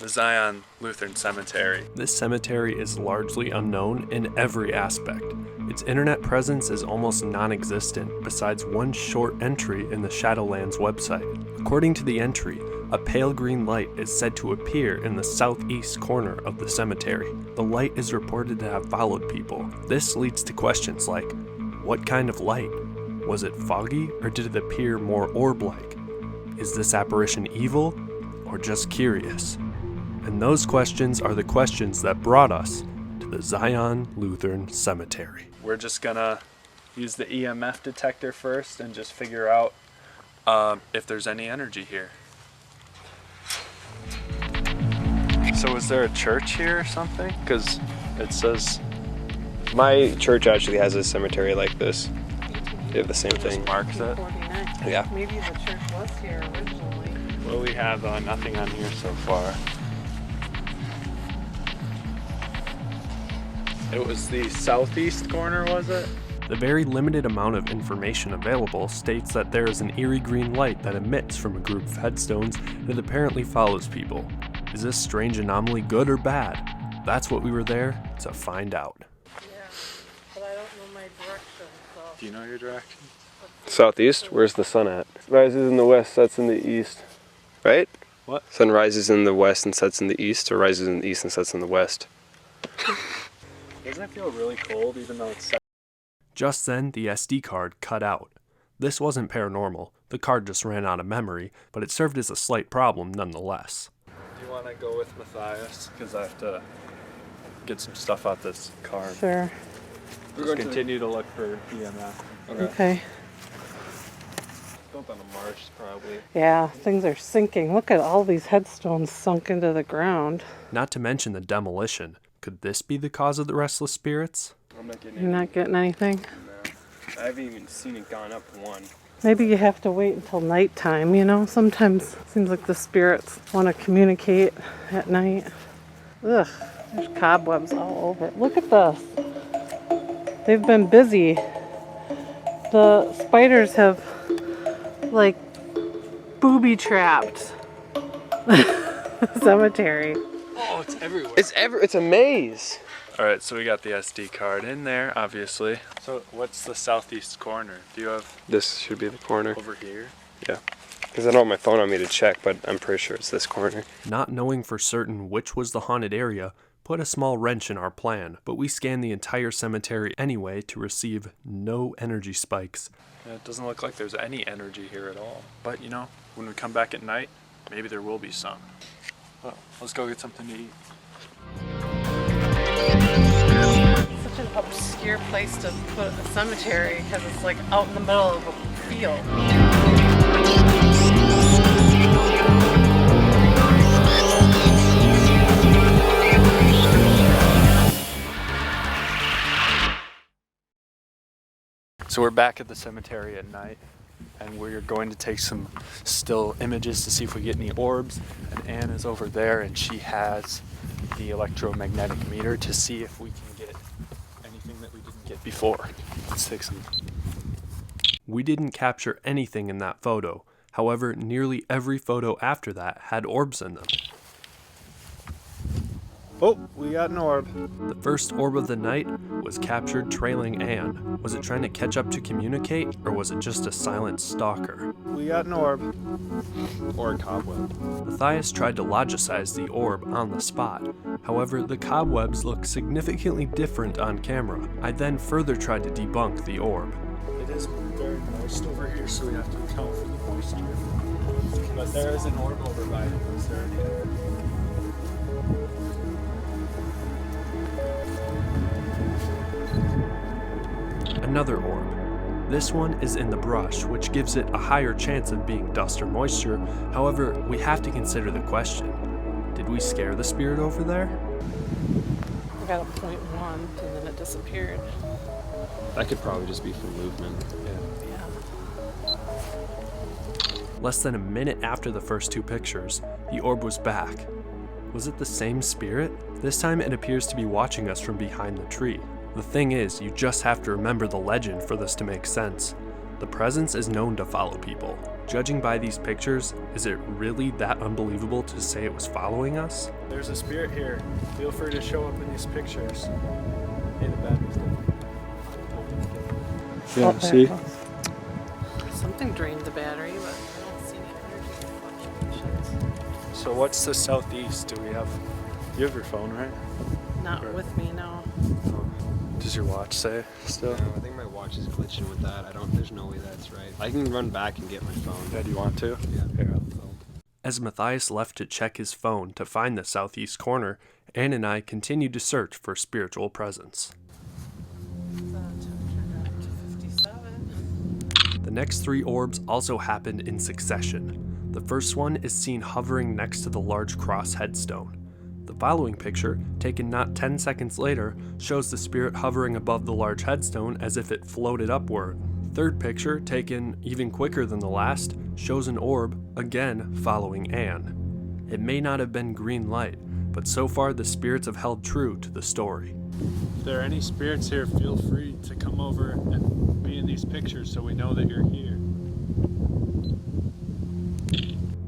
the Zion Lutheran Cemetery. This cemetery is largely unknown in every aspect. Its internet presence is almost non-existent, besides one short entry in the Shadowlands website. According to the entry, a pale green light is said to appear in the southeast corner of the cemetery. The light is reported to have followed people. This leads to questions like, what kind of light? Was it foggy, or did it appear more orb-like? Is this apparition evil, or just curious? And those questions are the questions that brought us to the Zion Lutheran Cemetery. We're just gonna use the EMF detector first and just figure out if there's any energy here. So is there a church here or something? Because it says... My church actually has a cemetery like this. They have the same thing. Marks it. Yeah. Maybe the church was here originally. Well, we have nothing on here so far. It was the southeast corner, was it? The very limited amount of information available states that there is an eerie green light that emits from a group of headstones and it apparently follows people. Is this strange anomaly good or bad? That's what we were there to find out. Yeah, but I don't know my direction, so. Do you know your direction? Southeast? Where's the sun at? Rises in the west, sets in the east. Right? What? Sun rises in the west and sets in the east, or rises in the east and sets in the west? Doesn't it feel really cold even though it's... Just then, the SD card cut out. This wasn't paranormal, the card just ran out of memory, but it served as a slight problem nonetheless. Do you want to go with Matthias? Because I have to get some stuff out this car. Sure. Just continue to look for EMF. Okay. Built on a marsh, probably. Yeah, things are sinking. Look at all these headstones sunk into the ground. Not to mention the demolition. Could this be the cause of the restless spirits? I'm not getting You're not getting anything? No. I haven't even seen it gone up one. Maybe you have to wait until nighttime, you know? Sometimes it seems like the spirits want to communicate at night. Ugh, there's cobwebs all over. Look at this. They've been busy. The spiders have, like, booby-trapped the cemetery. Oh, it's everywhere. It's a maze. Alright, so we got the SD card in there, obviously. So what's the southeast corner? Do you have This should be the corner. over here? Yeah. Because I don't have my phone on me to check, but I'm pretty sure it's this corner. Not knowing for certain which was the haunted area put a small wrench in our plan, but we scanned the entire cemetery anyway to receive no energy spikes. Yeah, it doesn't look like there's any energy here at all. But you know, when we come back at night, maybe there will be some. Well, let's go get something to eat. Such an obscure place to put a cemetery because it's like out in the middle of a field. So we're back at the cemetery at night, and we're going to take some still images to see if we get any orbs. And Anne is over there, and she has the electromagnetic meter to see if we can get anything that we didn't get before. Let's take some. We didn't capture anything in that photo. However, nearly every photo after that had orbs in them. Oh, we got an orb. The first orb of the night was captured trailing Anne. Was it trying to catch up to communicate, or was it just a silent stalker? We got an orb. Or a cobweb. Matthias tried to logicize the orb on the spot. However, the cobwebs looked significantly different on camera. I then further tried to debunk the orb. It is very moist over here, so we have to account for the moisture. But there is an orb over by us there. Another orb. This one is in the brush, which gives it a higher chance of being dust or moisture. However, we have to consider the question. Did we scare the spirit over there? I got a 0.1 and then it disappeared. That could probably just be from movement. Yeah. Less than a minute after the first two pictures, the orb was back. Was it the same spirit? This time it appears to be watching us from behind the tree. The thing is, you just have to remember the legend for this to make sense. The presence is known to follow people. Judging by these pictures, is it really that unbelievable to say it was following us? There's a spirit here. Feel free to show up in these pictures. Hey, the battery's dead. Yeah, Oh, there see? it goes. Something drained the battery, but I don't see any energy fluctuations. So what's the southeast? Do we have... You have your phone, right? Not Or- with me, no. Does your watch say still? No, I think my watch is glitching with that. There's no way that's right. I can run back and get my phone. Yeah, do you want to? Yeah. Here, I'll go. As Matthias left to check his phone to find the southeast corner, Anne and I continued to search for spiritual presence. Temperature dropped to 57. The next 3 orbs also happened in succession. The first one is seen hovering next to the large cross headstone. The following picture, taken not 10 seconds later, shows the spirit hovering above the large headstone as if it floated upward. Third picture, taken even quicker than the last, shows an orb, again following Anne. It may not have been green light, but so far the spirits have held true to the story. If there are any spirits here, feel free to come over and be in these pictures so we know that you're here.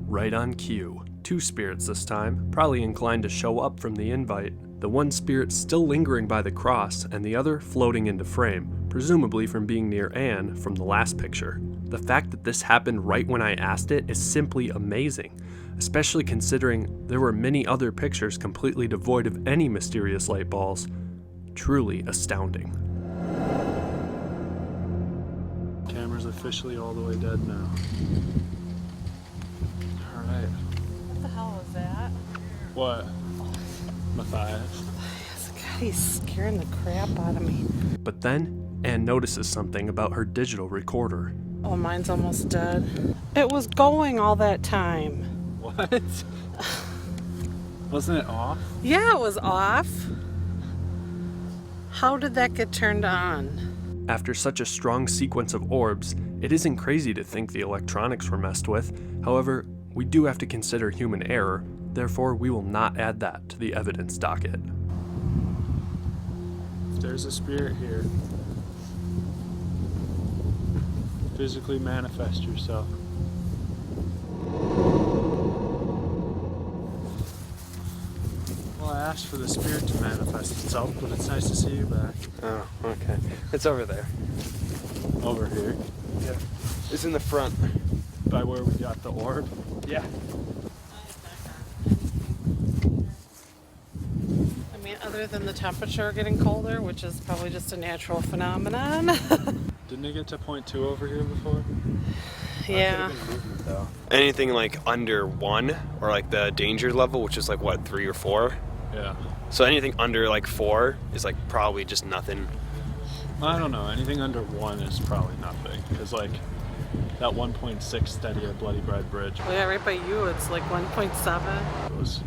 Right on cue. 2 spirits this time, probably inclined to show up from the invite. The one spirit still lingering by the cross, and the other floating into frame, presumably from being near Anne from the last picture. The fact that this happened right when I asked it is simply amazing, especially considering there were many other pictures completely devoid of any mysterious light balls. Truly astounding. Camera's officially all the way dead now. Alright. What the hell is that? What? Matthias. God, he's scaring the crap out of me. But then, Anne notices something about her digital recorder. Oh, mine's almost dead. It was going all that time. What? Wasn't it off? Yeah, it was off. How did that get turned on? After such a strong sequence of orbs, it isn't crazy to think the electronics were messed with. However, we do have to consider human error, therefore we will not add that to the evidence docket. If there's a spirit here, physically manifest yourself. Well, I asked for the spirit to manifest itself, but it's nice to see you back. Oh, okay. It's over there. Over here, Yeah. It's in the front. by where we got the orb. Yeah. I mean, other than the temperature getting colder, which is probably just a natural phenomenon. Didn't it get to point 2 over here before? Yeah. Anything like under 1 or like the danger level, which is like what, 3 or 4? Yeah. So anything under like 4 is like probably just nothing. I don't know. Anything under 1 is probably nothing. Because, like, that 1.6 steady at Bloody Bride Bridge Well, yeah, right by you, it's like 1.7. was,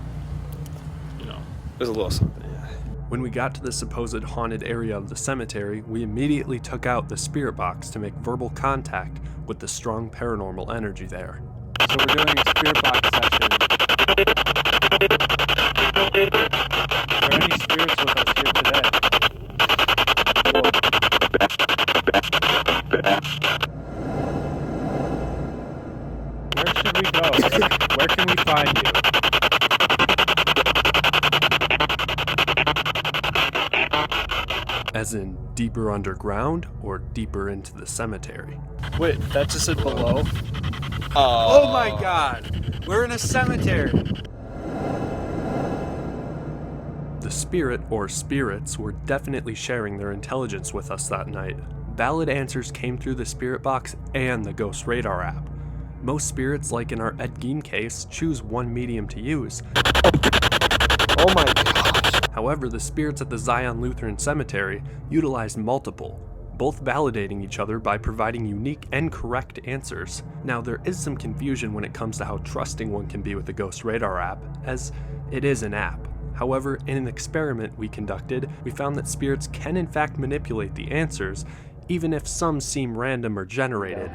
you know. There's a little something, yeah. When we got to the supposed haunted area of the cemetery, we immediately took out the spirit box to make verbal contact with the strong paranormal energy there. So we're doing a spirit box session. Are there any spirits with us here today? Where should we go? Where can we find you? As in, deeper underground or deeper into the cemetery? Wait, that just said below? Oh, Oh my god! We're in a cemetery! The spirit or spirits were definitely sharing their intelligence with us that night. Valid answers came through the spirit box and the Ghost Radar app. Most spirits, like in our Ed Gein case, choose one medium to use. Oh my gosh. However, the spirits at the Zion Lutheran Cemetery utilized multiple, both validating each other by providing unique and correct answers. Now, there is some confusion when it comes to how trusting one can be with the Ghost Radar app, as it is an app. However, in an experiment we conducted, we found that spirits can in fact manipulate the answers, even if some seem random or generated.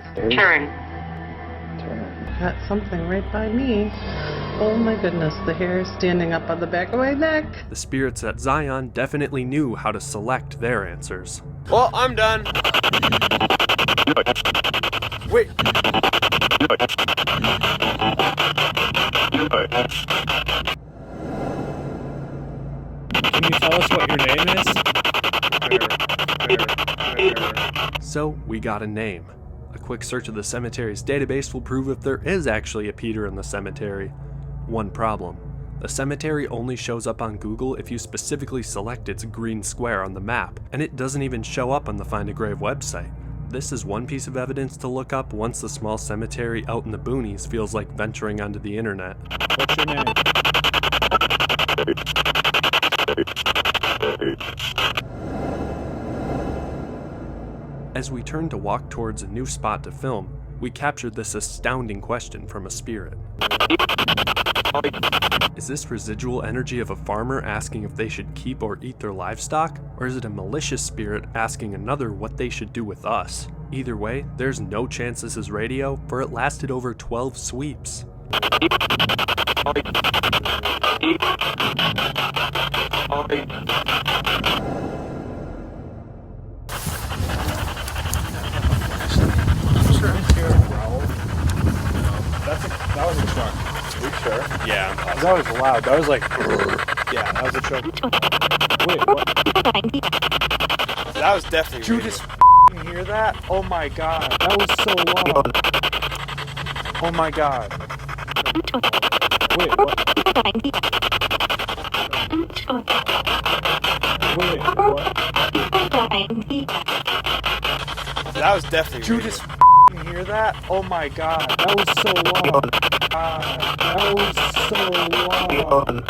Got something right by me. Oh my goodness, the hair is standing up on the back of my neck. The spirits at Zion definitely knew how to select their answers. Well, I'm done. we got a name. A quick search of the cemetery's database will prove if there is actually a Peter in the cemetery. One problem. The cemetery only shows up on Google if you specifically select its green square on the map, and it doesn't even show up on the Find a Grave website. This is one piece of evidence to look up once the small cemetery out in the boonies feels like venturing onto the internet. What's your name? As we turn to walk towards a new spot to film, we captured this astounding question from a spirit. Is this residual energy of a farmer asking if they should keep or eat their livestock? Or is it a malicious spirit asking another what they should do with us? Either way, there's no chance this is radio, for it lasted over 12 sweeps. That was a truck. Are you sure? Yeah. That was loud. That was like, yeah, that was a truck. Wait, what? That was definitely Did you radio. just hear that? Oh my god. That was so loud. Oh my god. Wait, what? Wait, what? That was definitely Did you radio. just hear that? Oh my god. That was so loud. That was so loud.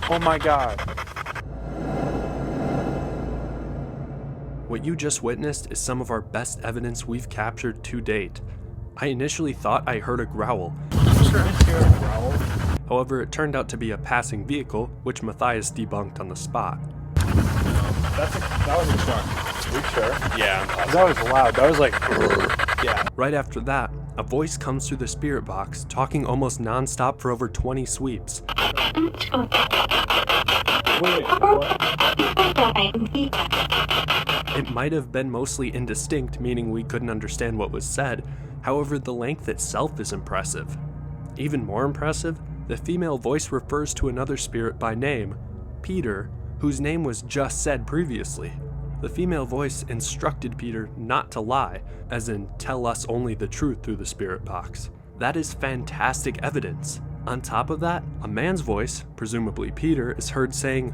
Oh my god. What you just witnessed is some of our best evidence we've captured to date. I initially thought I heard a growl. However, it turned out to be a passing vehicle, which Matthias debunked on the spot. That was a truck. Are you sure? Yeah. That was loud. That was like, Yeah. Right after that, a voice comes through the spirit box, talking almost non-stop for over 20 sweeps. wait, what? It might have been mostly indistinct, meaning we couldn't understand what was said. However, the length itself is impressive. Even more impressive, the female voice refers to another spirit by name, Pere, whose name was just said previously. The female voice instructed Pere not to lie, as in tell us only the truth through the spirit box. That is fantastic evidence. On top of that, a man's voice, presumably Pere, is heard saying,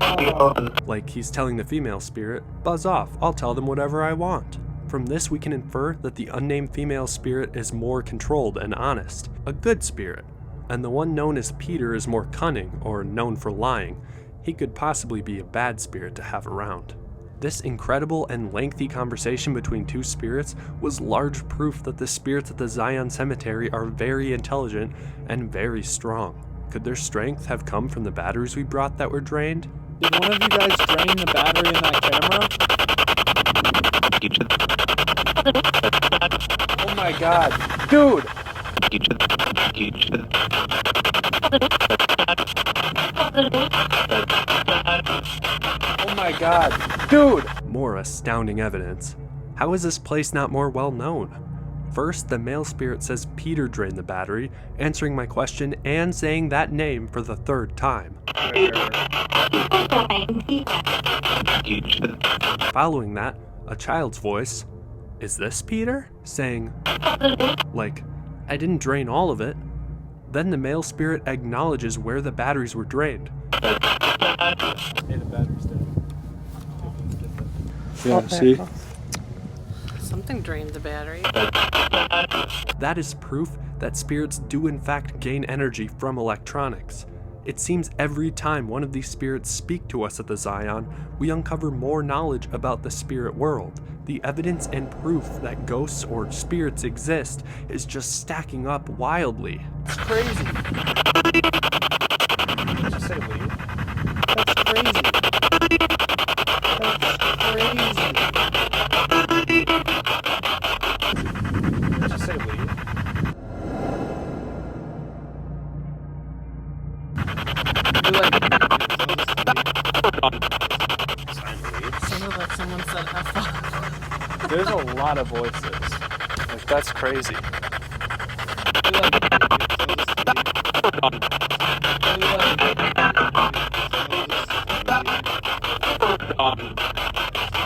like he's telling the female spirit, buzz off, I'll tell them whatever I want. From this we can infer that the unnamed female spirit is more controlled and honest, a good spirit, and the one known as Pere is more cunning, or known for lying. He could possibly be a bad spirit to have around. This incredible and lengthy conversation between two spirits was large proof that the spirits at the Zion Cemetery are very intelligent and very strong. Could their strength have come from the batteries we brought that were drained? Did one of you guys drain the battery in that camera? Oh my god. Dude! Oh my god. Dude! More astounding evidence. How is this place not more well known? First, the male spirit says Pere drained the battery, answering my question and saying that name for the third time. Following that, a child's voice, is this Pere? Saying, like, I didn't drain all of it. Then the male spirit acknowledges where the batteries were drained. Hey, the battery's dead. Oh, Yeah, there see? it goes. Something drained the battery. That is proof that spirits do in fact gain energy from electronics. It seems every time one of these spirits speak to us at the Zion, we uncover more knowledge about the spirit world. The evidence and proof that ghosts or spirits exist is just stacking up wildly. It's crazy. Did you say leave? That's crazy. That's crazy. Did you say leave? Sounded like someone said F off. There's a lot of voices. Like, that's crazy.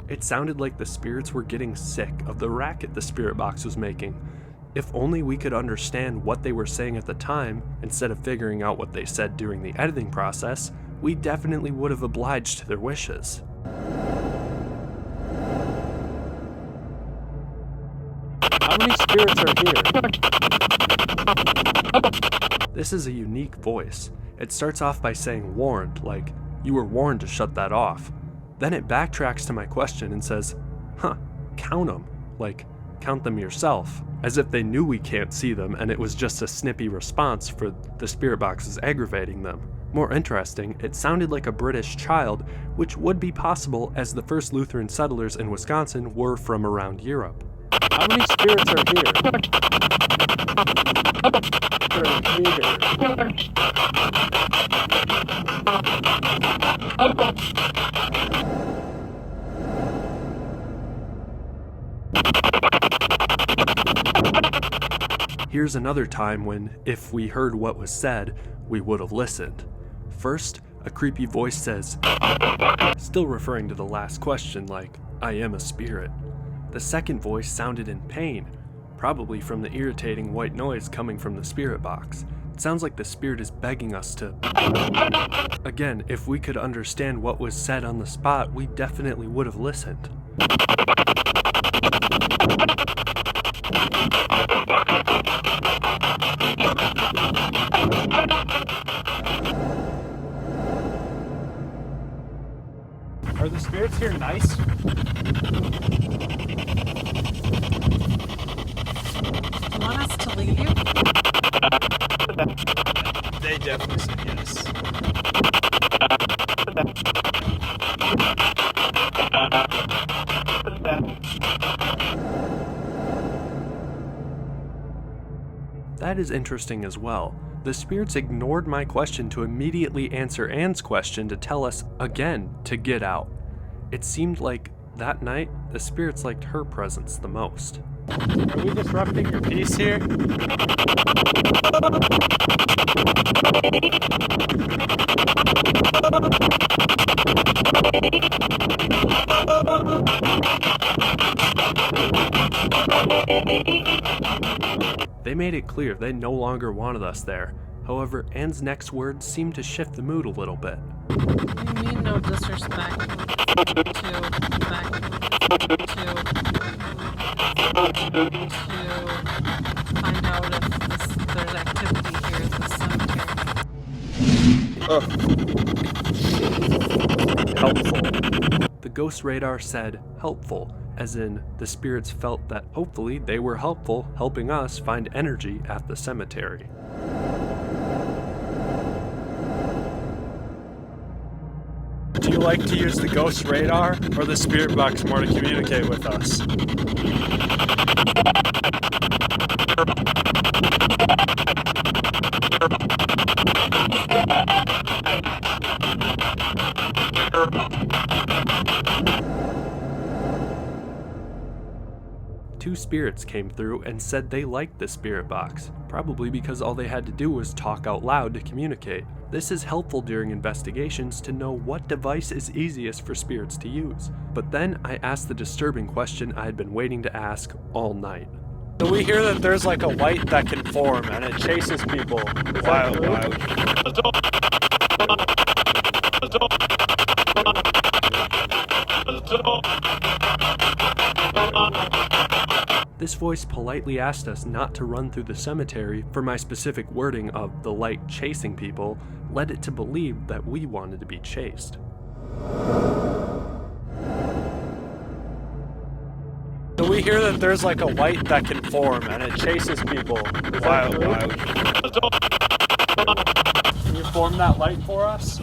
It sounded like the spirits were getting sick of the racket the spirit box was making. If only we could understand what they were saying at the time, instead of figuring out what they said during the editing process, we definitely would have obliged to their wishes. How many spirits are here? This is a unique voice. It starts off by saying warned, like, you were warned to shut that off. Then it backtracks to my question and says, count them, like, count them yourself, as if they knew we can't see them and it was just a snippy response for the spirit boxes aggravating them. More interesting, it sounded like a British child, which would be possible as the first Lutheran settlers in Wisconsin were from around Europe. How many spirits are here? Here's another time when, if we heard what was said, we would have listened. First, a creepy voice says, still referring to the last question like, I am a spirit. The second voice sounded in pain, probably from the irritating white noise coming from the spirit box. It sounds like the spirit is begging us to... Again, if we could understand what was said on the spot, we definitely would have listened. Are the spirits here nice? You want us to leave you? They definitely said yes. That is interesting as well. The spirits ignored my question to immediately answer Anne's question to tell us, again, to get out. It seemed like, that night, the spirits liked her presence the most. Are we disrupting your peace here? They made it clear they no longer wanted us there. However, Anne's next words seemed to shift the mood a little bit. You mean no disrespect to find out if there's activity here at the cemetery. Helpful. The ghost radar said helpful, as in the spirits felt that hopefully they were helpful helping us find energy at the cemetery. Do you like to use the ghost radar or the spirit box more to communicate with us? Two spirits came through and said they liked the spirit box, probably because all they had to do was talk out loud to communicate. This is helpful during investigations to know what device is easiest for spirits to use. But then I asked the disturbing question I had been waiting to ask all night. So we hear that there's like a light that can form and it chases people. Why? This voice politely asked us not to run through the cemetery, for my specific wording of the light chasing people led it to believe that we wanted to be chased. So we hear that there's like a light that can form and it chases people. Why? Can you form that light for us?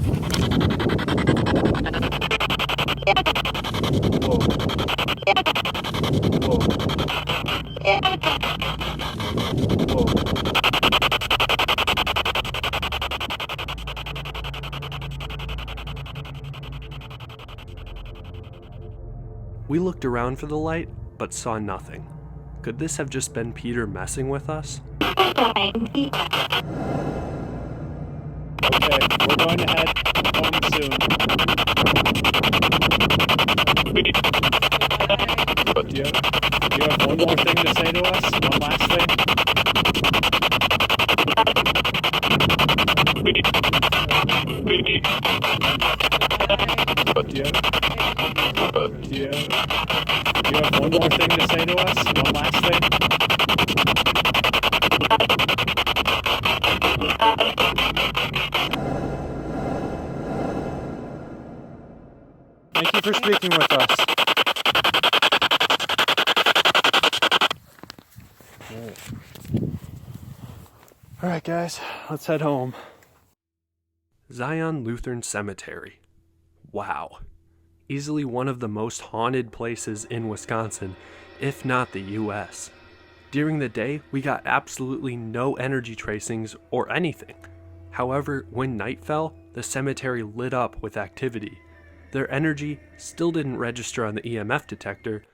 We looked around for the light, but saw nothing. Could this have just been Peter messing with us? Okay, we're going to head home soon. Do you have one more thing to say to us? One last thing? Do you have one more thing to say to us? One last thing? Thank you for speaking with us. All right, guys, let's head home. Zion Lutheran Cemetery. Wow. Easily one of the most haunted places in Wisconsin, if not the US. During the day, we got absolutely no energy tracings or anything. However, when night fell, the cemetery lit up with activity. Their energy still didn't register on the EMF detector,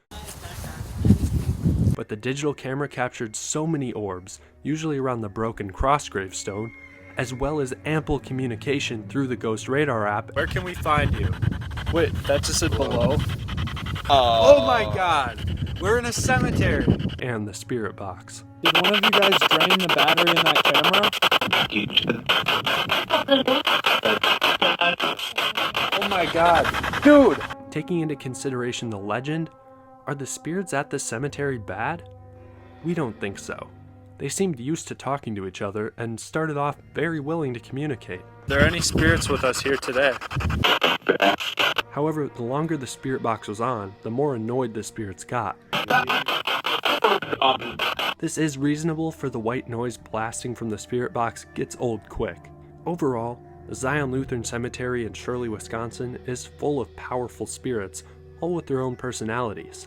but the digital camera captured so many orbs, usually around the broken cross gravestone, as well as ample communication through the Ghost Radar app. Where can we find you? Wait, that just said below? Oh my god! We're in a cemetery! And the spirit box. Did one of you guys drain the battery in that camera? Oh my god. Dude! Taking into consideration the legend, are the spirits at the cemetery bad? We don't think so. They seemed used to talking to each other and started off very willing to communicate. Are there any spirits with us here today? However, the longer the spirit box was on, the more annoyed the spirits got. This is reasonable, for the white noise blasting from the spirit box gets old quick. Overall, the Zion Lutheran Cemetery in Shirley, Wisconsin is full of powerful spirits, all with their own personalities.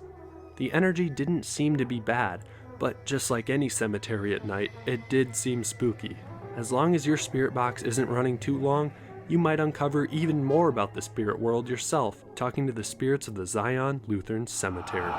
The energy didn't seem to be bad, but just like any cemetery at night, it did seem spooky. As long as your spirit box isn't running too long, you might uncover even more about the spirit world yourself, talking to the spirits of the Zion Lutheran Cemetery.